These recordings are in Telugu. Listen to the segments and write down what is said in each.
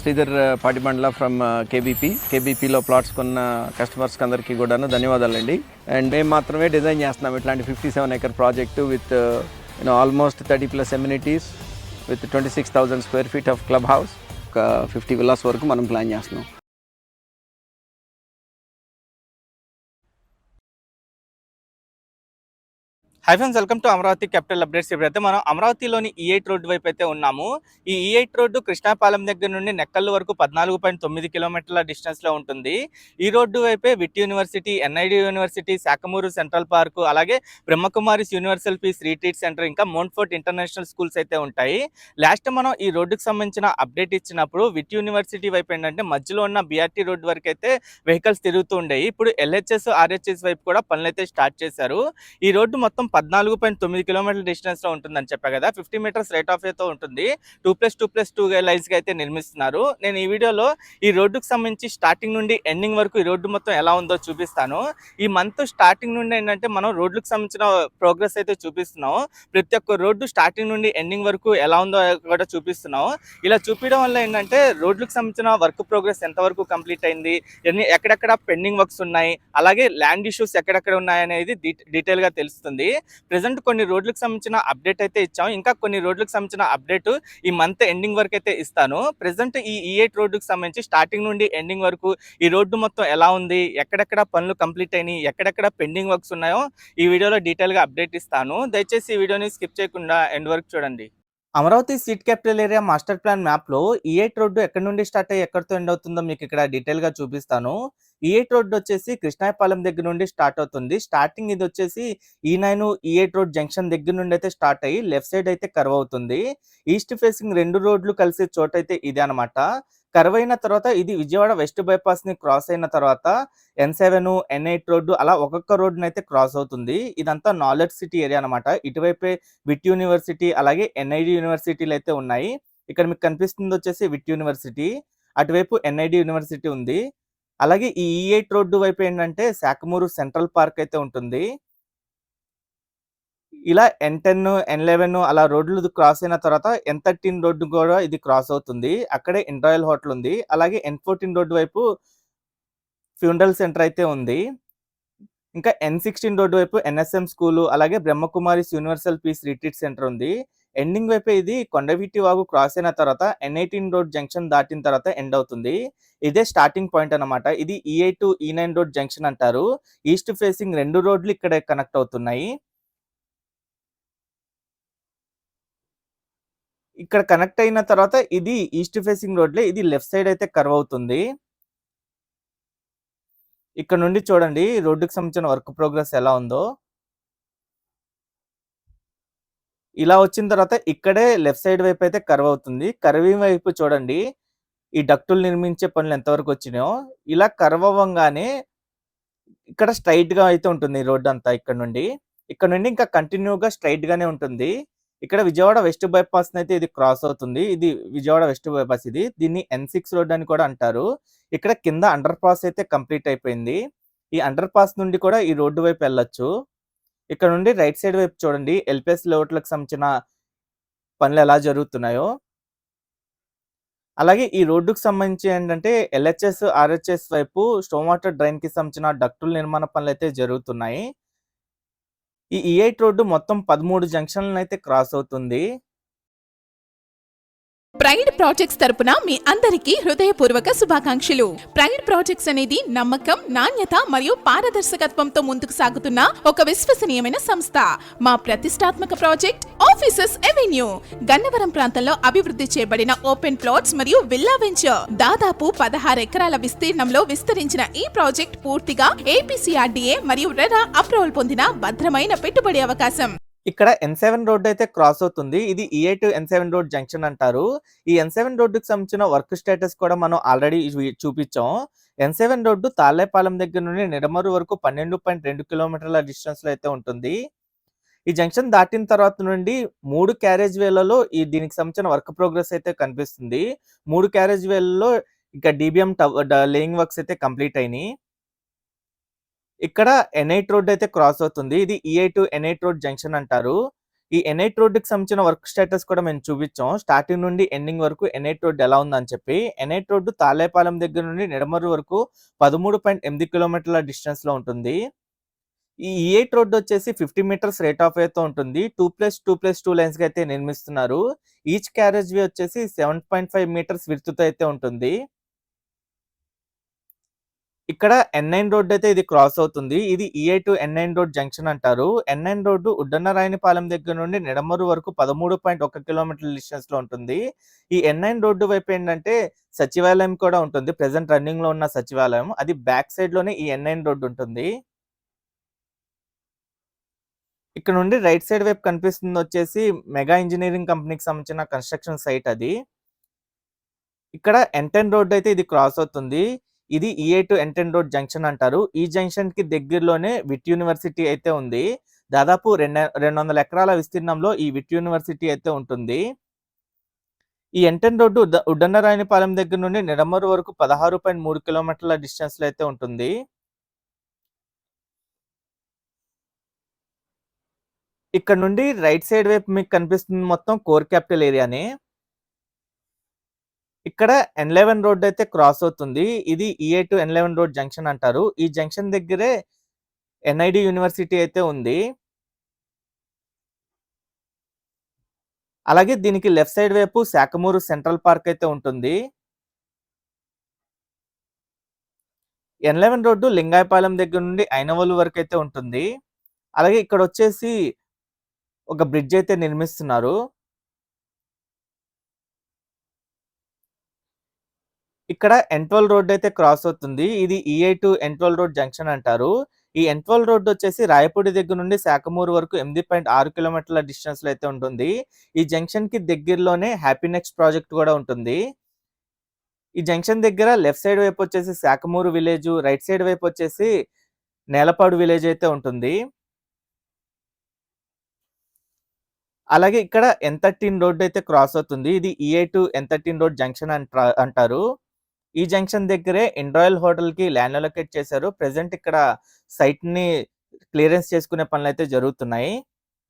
శ్రీధర్ పాటిబండ్ల ఫ్రమ్ కేబీపీలో ప్లాట్స్ కొన్న కస్టమర్స్కి అందరికీ కూడాను ధన్యవాదాలండి. అండ్ మేము మాత్రమే డిజైన్ చేస్తున్నాం ఇట్లాంటి 57 acre project with almost 30+ amenities with 26,000 square feet of club house, ఒక 50 villas వరకు మనం ప్లాన్ చేస్తున్నాం. Hi friends, welcome to Amaravati capital updates. ఇప్పుడైతే మనం అమరావతిలోని E8 రోడ్డు వైపు అయితే ఉన్నాము. ఈ E8 రోడ్డు కృష్ణాపాలెం దగ్గర నుండి నెక్కల్లు వరకు 14.9 కిలోమీటర్ల డిస్టెన్స్లో ఉంటుంది. ఈ రోడ్డు వైపే VIT university, NID university, Sakhamuru central park, అలాగే Brahmakumaris universal peace retreat centre, ఇంకా మౌంట్ఫోర్ట్ ఇంటర్నేషనల్ స్కూల్స్ అయితే ఉంటాయి. లాస్ట్ మనం ఈ రోడ్డుకు సంబంధించిన అప్డేట్ ఇచ్చినప్పుడు విట్ యూనివర్సిటీ వైపు ఏంటంటే మధ్యలో ఉన్న BRT రోడ్డు వరకు అయితే వెహికల్స్ తిరుగుతూ ఉండేవి. ఇప్పుడు LHS, RHS వైపు కూడా పనులు అయితే స్టార్ట్ చేశారు. ఈ రోడ్డు మొత్తం 14.9 కిలోమీటర్ల డిస్టెన్స్ లో ఉంటుందని చెప్పా కదా. 50 meters రేట్ ఆఫ్ వేతో ఉంటుంది. 2+2+2 లైన్స్ గా అయితే నిర్మిస్తున్నారు. నేను ఈ వీడియోలో ఈ రోడ్డుకు సంబంధించి స్టార్టింగ్ నుండి ఎండింగ్ వరకు ఈ రోడ్డు మొత్తం ఎలా ఉందో చూపిస్తాను. ఈ మంత్ స్టార్టింగ్ నుండి ఏంటంటే మనం రోడ్లకు సంబంధించిన ప్రోగ్రెస్ అయితే చూపిస్తున్నాం. ప్రతి ఒక్క రోడ్డు స్టార్టింగ్ నుండి ఎండింగ్ వరకు ఎలా ఉందో కూడా చూపిస్తున్నాం. ఇలా చూపించడం వల్ల ఏంటంటే రోడ్లకు సంబంధించిన వర్క్ ప్రోగ్రెస్ ఎంతవరకు కంప్లీట్ అయింది, ఎక్కడెక్కడ పెండింగ్ వర్క్స్ ఉన్నాయి, అలాగే ల్యాండ్ ఇష్యూస్ ఎక్కడెక్కడ ఉన్నాయి అనేది డీటెయిల్ గా తెలుస్తుంది. ప్రెసెంట్ కొన్ని రోడ్లకు సంబంధించిన అప్డేట్ అయితే ఇచ్చాం. ఇంకా కొన్ని రోడ్లకు సంబంధించిన అప్డేట్ ఈ మంత్ ఎండింగ్ వరకు అయితే ఇస్తాను. ప్రెసెంట్ ఈ E8 రోడ్డుకు సంబంధించి స్టార్టింగ్ నుండి ఎండింగ్ వరకు ఈ రోడ్డు మొత్తం ఎలా ఉంది, ఎక్కడెక్కడ పనులు కంప్లీట్ అయినాయి, ఎక్కడెక్కడ పెండింగ్ వర్క్స్ ఉన్నాయో ఈ వీడియోలో డీటెయిల్ గా అప్డేట్ ఇస్తాను. దయచేసి ఈ వీడియోని స్కిప్ చేయకుండా ఎండ్ వరకు చూడండి. Amaravati seat capital area master plan map లో E8 రోడ్డు ఎక్కడి నుండి స్టార్ట్ అయ్యి ఎక్కడితో ఎండ్ అవుతుందో మీకు ఇక్కడ డీటెయిల్ గా చూపిస్తాను. E8 రోడ్డు వచ్చేసి కృష్ణాయపాలెం దగ్గర నుండి స్టార్ట్ అవుతుంది. స్టార్టింగ్ ఇది వచ్చేసి E9 E8 రోడ్ జంక్షన్ దగ్గర నుండి అయితే స్టార్ట్ అయ్యి లెఫ్ట్ సైడ్ అయితే కర్వ్ అవుతుంది. ఈస్ట్ ఫేసింగ్ 2 రోడ్లు కలిసే చోట అయితే ఇదే అనమాట. కర్వ్ అయిన తర్వాత ఇది విజయవాడ వెస్ట్ బైపాస్ ని క్రాస్ అయిన తర్వాత N7, N8 రోడ్డు అలా ఒక్కొక్క రోడ్డుని అయితే క్రాస్ అవుతుంది. ఇదంతా నాలెడ్జ్ సిటీ ఏరియా అనమాట. ఇటువైపే విట్ యూనివర్సిటీ అలాగే NID యూనివర్సిటీలు అయితే ఉన్నాయి. ఇక్కడ మీకు కనిపిస్తుంది వచ్చేసి విట్ యూనివర్సిటీ, అటువైపు NID యూనివర్సిటీ ఉంది. అలాగే ఈ E8 రోడ్డు వైపు ఏంటంటే శాఖమూరు సెంట్రల్ పార్క్ అయితే ఉంటుంది. ఇలా N10, N11 అలా రోడ్లు క్రాస్ అయిన తర్వాత N13 రోడ్డు కూడా ఇది క్రాస్ అవుతుంది. అక్కడే ఇంట్రాయల్ హోటల్ ఉంది. అలాగే N14 రోడ్డు వైపు ఫ్యూనరల్ సెంటర్ అయితే ఉంది. ఇంకా N16 రోడ్డు వైపు NSM స్కూలు, అలాగే Brahmakumaris universal piece retreat centre ఉంది. ఎండింగ్ వైపు ఇది కొండవీటి వాగు క్రాస్ అయిన తర్వాత N18 రోడ్ జంక్షన్ దాటిన తర్వాత ఎండ్ అవుతుంది. ఇదే స్టార్టింగ్ పాయింట్ అనమాట. ఇది E8, E9 రోడ్ జంక్షన్ అంటారు. ఈస్ట్ ఫేసింగ్ 2 రోడ్లు ఇక్కడే కనెక్ట్ అవుతున్నాయి. ఇక్కడ కనెక్ట్ అయిన తర్వాత ఇది ఈస్ట్ ఫేసింగ్ రోడ్లే, ఇది లెఫ్ట్ సైడ్ అయితే కర్వ్ అవుతుంది. ఇక్కడ నుండి చూడండి రోడ్డుకి సంబంధించిన వర్క్ ప్రోగ్రెస్ ఎలా ఉందో. ఇలా వచ్చిన తర్వాత ఇక్కడే లెఫ్ట్ సైడ్ వైపు అయితే కర్వ్ అవుతుంది. కర్వింగ్ వైపు చూడండి ఈ డక్టులు నిర్మించే పనులు ఎంతవరకు వచ్చినాయో. ఇలా కర్వ్ అవ్వంగానే ఇక్కడ స్ట్రైట్ గా అయితే ఉంటుంది రోడ్డు అంతా. ఇక్కడ నుండి ఇంకా కంటిన్యూగా స్ట్రైట్ గానే ఉంటుంది. ఇక్కడ విజయవాడ వెస్ట్ బైపాస్ అయితే ఇది క్రాస్ అవుతుంది. ఇది విజయవాడ వెస్ట్ బైపాస్. దీన్ని N6 రోడ్ అని కూడా అంటారు. ఇక్కడ కింద అండర్ పాస్ అయితే కంప్లీట్ అయిపోయింది. ఈ అండర్ పాస్ నుండి కూడా ఈ రోడ్డు వైపు వెళ్ళొచ్చు. ఇక్కడ నుండి రైట్ సైడ్ వైపు చూడండి LPS లేఅవుట్లకు సంబంధించిన పనులు ఎలా జరుగుతున్నాయో. అలాగే ఈ రోడ్డుకు సంబంధించి ఏంటంటే LHS, RHS వైపు స్టోమ్ వాటర్ డ్రైన్ కి సంబంధించిన డక్టుల నిర్మాణ పనులు అయితే జరుగుతున్నాయి. ఈ E8 రోడ్డు మొత్తం 13 జంక్షన్లను అయితే క్రాస్ అవుతుంది. ప్రైడ్ ప్రాజెక్ట్స్ తరపున మీ అందరికీ హృదయపూర్వక శుభాకాంక్షలు. ప్రైడ్ ప్రాజెక్ట్స్ అనేది నమ్మకం, నాణ్యత మరియు పారదర్శకత్వంతో ముందుకు సాగుతున్న ఒక విశ్వసనీయమైన సంస్థ. మా ప్రతిష్టాత్మక ప్రాజెక్ట్ ఆఫీసెస్ ఎవెన్యూ గన్నవరం ప్రాంతంలో అభివృద్ధి చేయబడిన ఓపెన్ ప్లాట్స్ మరియు విల్లా వెంచర్. దాదాపు 16 ఎకరాల విస్తీర్ణంలో విస్తరించిన ఈ ప్రాజెక్ట్ పూర్తిగా APCRDA మరియు రెరా అప్రూవల్ పొందిన భద్రమైన పెట్టుబడి అవకాశం. ఇక్కడ N7 రోడ్ అయితే క్రాస్ అవుతుంది. ఇది E8 N7 రోడ్ జంక్షన్ అంటారు. ఈ N7 రోడ్డుకి సంబంధించిన వర్క్ స్టేటస్ కూడా మనం ఆల్రెడీ చూపించాం. N7 రోడ్డు తాళ్ళేపాలెం దగ్గర నుండి నిడమరు వరకు 12.2 కిలోమీటర్ల డిస్టెన్స్ లో అయితే ఉంటుంది. ఈ జంక్షన్ దాటిన తర్వాత నుండి 3 క్యారేజ్ వేలలో దీనికి సంబంధించిన వర్క్ ప్రోగ్రెస్ అయితే కనిపిస్తుంది. 3 క్యారేజ్ వేలలో ఇంకా DBM లేయింగ్ వర్క్స్ అయితే కంప్లీట్ అయినాయి. ఇక్కడ N8 రోడ్ అయితే క్రాస్ అవుతుంది. ఇది E8 N8 రోడ్ జంక్షన్ అంటారు. ఈ N8 రోడ్డుకి సంబంధించిన వర్క్ స్టేటస్ కూడా మేము చూపించాం. స్టార్టింగ్ నుండి ఎండింగ్ వరకు N8 రోడ్ ఎలా ఉందని చెప్పి. N8 రోడ్డు తాళ్ళేపాలెం దగ్గర నుండి నిడమర్రు వరకు 13.8 కిలోమీటర్ల డిస్టెన్స్‌లో ఉంటుంది. ఈ E8 రోడ్ వచ్చేసి 50 మీటర్స్ రేట్ ఆఫ్ వేతో ఉంటుంది. 2+2+2 లైన్స్‌గా అయితే నిర్మిస్తున్నారు. ఈచ్ క్యారేజ్ వే వచ్చేసి 7.5 మీటర్స్ విడ్త్‌తో అయితే ఉంటుంది. ఇక్కడ N9 రోడ్ అయితే ఇది క్రాస్ అవుతుంది. ఇది E8 N9 రోడ్ జంక్షన్ అంటారు. N9 రోడ్డు ఉడ్డన్నరాయనిపాలెం దగ్గర నుండి నిడమర్రు వరకు 13.1 కిలోమీటర్ల డిస్టెన్స్‌లో ఉంటుంది. ఈ N9 రోడ్డు వైపు ఏంటంటే సచివాలయం కూడా ఉంటుంది. ప్రెజెంట్ రన్నింగ్‌లో ఉన్న సచివాలయం. అది బ్యాక్ సైడ్‌లోనే ఈ N9 రోడ్డు ఉంటుంది. ఇక్కడ నుండి రైట్ సైడ్ వైపు కనిపిస్తుంది వచ్చేసి మెగా ఇంజినీరింగ్ కంపెనీకి సంబంధించిన కన్‌స్ట్రక్షన్ సైట్ అది. ఇక్కడ N10 రోడ్ అయితే ఇది క్రాస్ అవుతుంది. ఇది E8 N10 రోడ్ జంక్షన్ అంటారు. ఈ జంక్షన్‌కి దగ్గరలోనే విట్ యూనివర్సిటీ అయితే ఉంది. దాదాపు 200 ఎకరాల విస్తీర్ణంలో ఈ విట్ యూనివర్సిటీ అయితే ఉంటుంది. ఈ N10 రోడ్డు ఉడ్డన్నరాయనిపాలెం దగ్గర నుండి నిడమర్రు వరకు 16.3 కిలోమీటర్ల డిస్టెన్స్‌లో అయితే ఉంటుంది. ఇక్కడ నుండి రైట్ సైడ్ వైపు మీకు కనిపిస్తుంది మొత్తం కోర్ క్యాపిటల్ ఏరియానే. ఇక్కడ N11 రోడ్ అయితే క్రాస్ అవుతుంది. ఇది E8 N11 రోడ్ జంక్షన్ అంటారు. ఈ జంక్షన్ దగ్గరే NID యూనివర్సిటీ అయితే ఉంది. అలాగే దీనికి లెఫ్ట్ సైడ్ వైపు శాఖమూరు సెంట్రల్ పార్క్ అయితే ఉంటుంది. N11 రోడ్డు లింగాయపాలెం దగ్గర నుండి ఐనవోలు వరకు అయితే ఉంటుంది. అలాగే ఇక్కడ వచ్చేసి ఒక బ్రిడ్జ్ అయితే నిర్మిస్తున్నారు. ఇక్కడ N12 రోడ్ అయితే క్రాస్ అవుతుంది. ఇది E8 N12 రోడ్ జంక్షన్ అంటారు. ఈ N12 రోడ్ వచ్చేసి రాయపూడి దగ్గర నుండి శాఖమూరు వరకు 8.6 కిలోమీటర్ల డిస్టెన్స్‌లో అయితే ఉంటుంది. ఈ జంక్షన్‌కి దగ్గరలోనే హ్యాపీ నెక్స్ట్ ప్రాజెక్ట్ కూడా ఉంటుంది. ఈ జంక్షన్ దగ్గర లెఫ్ట్ సైడ్ వైపు వచ్చేసి శాఖమూరు విలేజ్, రైట్ సైడ్ వైపు వచ్చేసి నేలపాడు విలేజ్ అయితే ఉంటుంది. అలాగే ఇక్కడ N13 రోడ్ అయితే క్రాస్ అవుతుంది. ఇది E8 N13 రోడ్ జంక్షన్ అంటారు. ఈ జంక్షన్ దగ్గరే ఇండ్రాయల్ హోటల్‌కి ల్యాండ్ అలొకేట్ చేశారు. ప్రెజెంట్ ఇక్కడ సైట్‌ని క్లియరెన్స్ చేసుకునే పనులైతే జరుగుతున్నాయి.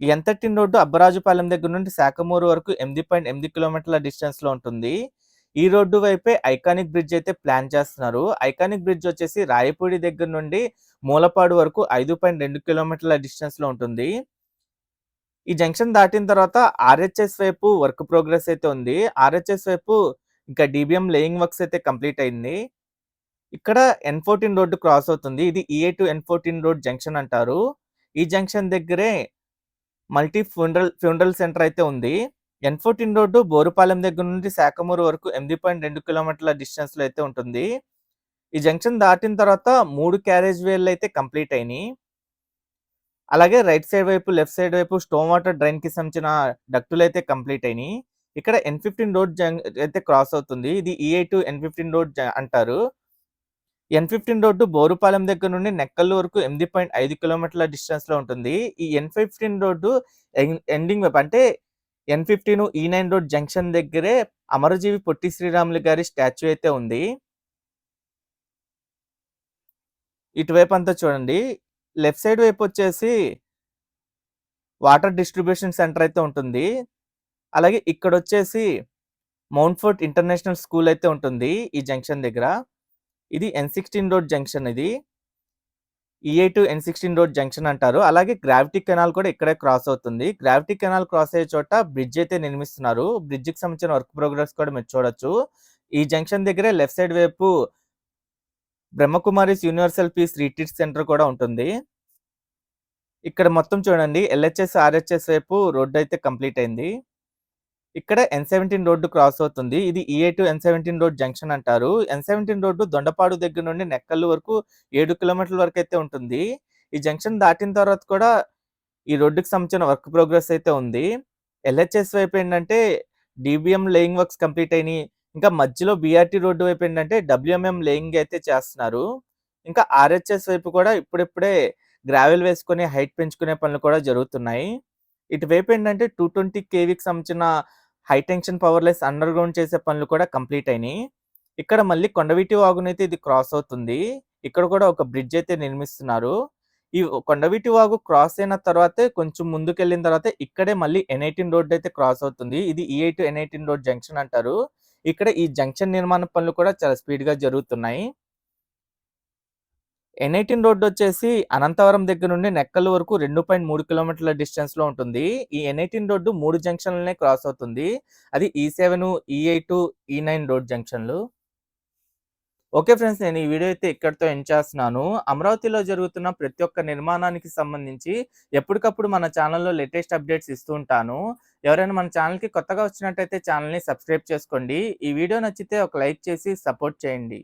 ఈ N13 రోడ్డు అబ్బరాజుపాలెం దగ్గర నుండి శాఖమూరు వరకు 8.8 కిలోమీటర్ల డిస్టెన్స్‌లో ఉంటుంది. ఈ రోడ్డు వైపే ఐకానిక్ బ్రిడ్జ్ అయితే ప్లాన్ చేస్తున్నారు. ఐకానిక్ బ్రిడ్జ్ వచ్చేసి రాయపూడి దగ్గర నుండి మూలపాడు వరకు 5.2 కిలోమీటర్ల డిస్టెన్స్‌లో ఉంటుంది. ఈ జంక్షన్ దాటిన తర్వాత RHS వైపు వర్క్ ప్రోగ్రెస్ అయితే ఉంది. RHS వైపు ఇంకా DBM లేయింగ్ వర్క్స్ అయితే కంప్లీట్ అయింది. ఇక్కడ N14 రోడ్డు క్రాస్ అవుతుంది. ఇది E8 N14 రోడ్ జంక్షన్ అంటారు. ఈ జంక్షన్ దగ్గరే మల్టీ ఫ్యూనరల్ సెంటర్ అయితే ఉంది. N14 రోడ్డు బోరుపాలెం దగ్గర నుండి శాఖమూరు వరకు 8.2 కిలోమీటర్ల డిస్టెన్స్‌లో అయితే ఉంటుంది. ఈ జంక్షన్ దాటిన తర్వాత 3 క్యారేజ్ వేలు అయితే కంప్లీట్ అయినాయి. అలాగే రైట్ సైడ్ వైపు, లెఫ్ట్ సైడ్ వైపు స్టోమ్ వాటర్ డ్రైన్‌కి సంబంధించిన డక్టులు అయితే కంప్లీట్ అయినాయి. ఇక్కడ N15 రోడ్ అయితే క్రాస్ అవుతుంది. ఇది E8 N15 రోడ్ అంటారు. N15 రోడ్డు బోరుపాలెం దగ్గర నుండి నెక్కల్లు వరకు 8.5 కిలోమీటర్ల డిస్టెన్స్‌లో ఉంటుంది. ఈ N15 రోడ్డు ఎండింగ్ వైపు అంటే N15 E9 రోడ్ జంక్షన్ దగ్గరే అమరజీవి పొట్టి శ్రీరాములు గారి స్టాచ్యూ అయితే ఉంది. ఇటువైపు అంతా చూడండి. లెఫ్ట్ సైడ్ వైపు వచ్చేసి వాటర్ డిస్ట్రిబ్యూషన్ సెంటర్ అయితే ఉంటుంది. అలాగే ఇక్కడ వచ్చేసి మౌంట్ ఫోర్ట్ ఇంటర్నేషనల్ స్కూల్ అయితే ఉంటుంది ఈ జంక్షన్ దగ్గర. ఇది N16 రోడ్ జంక్షన్ ఇది. E8 N16 రోడ్ జంక్షన్ అంటారు. అలాగే గ్రావిటీ కెనాల్ కూడా ఇక్కడే క్రాస్ అవుతుంది. గ్రావిటీ కెనాల్ క్రాస్ అయ్యే చోట బ్రిడ్జ్ అయితే నిర్మిస్తున్నారు. బ్రిడ్జ్‌కి సంబంధించిన వర్క్ ప్రోగ్రెస్ కూడా మీరు చూడొచ్చు. ఈ జంక్షన్ దగ్గరే లెఫ్ట్ సైడ్ వైపు Brahma Kumaris universal piece retreat centre కూడా ఉంటుంది. ఇక్కడ మొత్తం చూడండి LHS, RHS వైపు రోడ్ అయితే కంప్లీట్ అయింది. ఇక్కడ N17 రోడ్డు క్రాస్ అవుతుంది. ఇది E8 N17 రోడ్ జంక్షన్ అంటారు. N17 రోడ్డు దొండపాడు దగ్గర నుండి నెక్కల్లు వరకు 7 కిలోమీటర్ల వరకు అయితే ఉంటుంది. ఈ జంక్షన్ దాటిన తర్వాత కూడా ఈ రోడ్డుకి సంబంధించిన వర్క్ ప్రోగ్రెస్ అయితే ఉంది. LHS వైపు ఏంటంటే DBM లేయింగ్ వర్క్స్ కంప్లీట్ అయినాయి. ఇంకా మధ్యలో BRT రోడ్డు వైపు ఏంటంటే WMM లేయింగ్ అయితే చేస్తున్నారు. ఇంకా RHS వైపు కూడా ఇప్పుడిప్పుడే గ్రావెల్ వేసుకొని హైట్ పెంచుకునే పనులు కూడా జరుగుతున్నాయి. ఇటువైపు ఏంటంటే 220 kVకి సంబంధించిన high tension power lines under ground చేసే పనులు కూడా కంప్లీట్ అయినాయి. ఇక్కడ మళ్ళీ కొండవీటి వాగునైతే ఇది క్రాస్ అవుతుంది. ఇక్కడ కూడా ఒక బ్రిడ్జ్ అయితే నిర్మిస్తున్నారు. ఈ కొండవీటి వాగు క్రాస్ అయిన తర్వాతే కొంచెం ముందుకెళ్ళిన తర్వాత ఇక్కడే మళ్ళీ N18 రోడ్ అయితే క్రాస్ అవుతుంది. ఇది E8 N18 రోడ్ జంక్షన్ అంటారు. ఇక్కడ ఈ జంక్షన్ నిర్మాణ పనులు కూడా చాలా స్పీడ్‌గా జరుగుతున్నాయి. N18 రోడ్ వచ్చేసి అనంతవరం దగ్గర నుండి నెక్కల్ వరకు 2.3 కిలోమీటర్ల డిస్టెన్స్‌లో ఉంటుంది. ఈ N18 రోడ్డు 3 జంక్షన్‌లనే క్రాస్ అవుతుంది. అది E7, E8, E9 road జంక్షన్‌లు. Okay friends, నేను ఈ వీడియో అయితే ఇక్కడితో ఎండ్ చేస్తున్నాను. అమరావతిలో జరుగుతున్న ప్రతి ఒక్క నిర్మాణానికి సంబంధించి ఎప్పటికప్పుడు మన ఛానల్‌లో లేటెస్ట్ అప్డేట్స్ ఇస్తూ ఉంటాను. ఎవరైనా మన ఛానల్‌కి కొత్తగా వచ్చినట్టయితే ఛానల్‌ని సబ్స్క్రైబ్ చేసుకోండి. ఈ వీడియో నచ్చితే ఒక లైక్ చేసి సపోర్ట్ చేయండి.